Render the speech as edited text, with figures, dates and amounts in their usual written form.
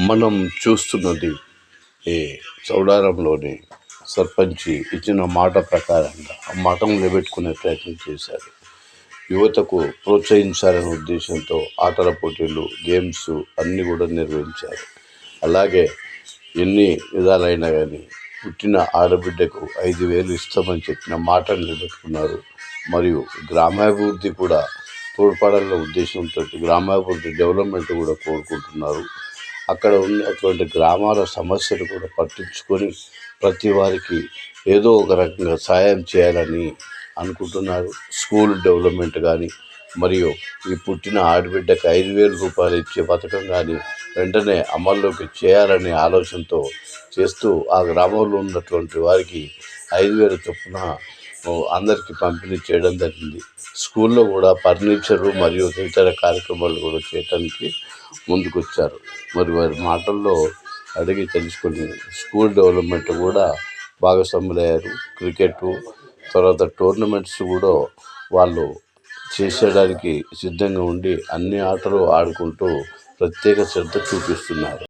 మనం చూస్తున్నది ఈ చౌడారంలోని సర్పంచ్ ఇచ్చిన మాట ప్రకారంగా ఆ మాటను నిలబెట్టుకునే ప్రయత్నం చేశారు. యువతకు ప్రోత్సహించాలనే ఉద్దేశంతో ఆటల పోటీలు, గేమ్స్ అన్నీ కూడా నిర్వహించారు. అలాగే ఎన్ని విధాలైనా కానీ పుట్టిన ఆడబిడ్డకు 5,000 ఇస్తామని చెప్పిన మాటను నిలబెట్టుకున్నారు. మరియు గ్రామాభివృద్ధి కూడా తోడ్పడాలనే ఉద్దేశంతో గ్రామాభివృద్ధి డెవలప్మెంట్ కూడా కోరుకుంటున్నారు. అక్కడ ఉన్నటువంటి గ్రామాల సమస్యలు కూడా పట్టించుకొని ప్రతి వారికి ఏదో ఒక రకంగా సాయం చేయాలని అనుకుంటున్నారు. స్కూల్ డెవలప్మెంట్ కానీ మరియు ఈ పుట్టిన ఆడబిడ్డకు 5,000 రూపాయలు ఇచ్చే పథకం కానీ వెంటనే అమల్లోకి చేయాలనే ఆలోచనతో చేస్తూ ఆ గ్రామంలో ఉన్నటువంటి వారికి 5,000 చొప్పున అందరికీ పంపిణీ చేయడం జరిగింది. స్కూల్లో కూడా ఫర్నిచరు మరియు ఇతర కార్యక్రమాలు కూడా చేయడానికి ముందుకొచ్చారు. మరి వారి మాటల్లో అడిగి తెలుసుకొని స్కూల్ డెవలప్మెంట్ కూడా భాగస్వాములయ్యారు. క్రికెట్ తర్వాత టోర్నమెంట్స్ కూడా వాళ్ళు చేసేయడానికి సిద్ధంగా ఉండి అన్ని ఆటలు ఆడుకుంటూ ప్రత్యేక శ్రద్ధ చూపిస్తున్నారు.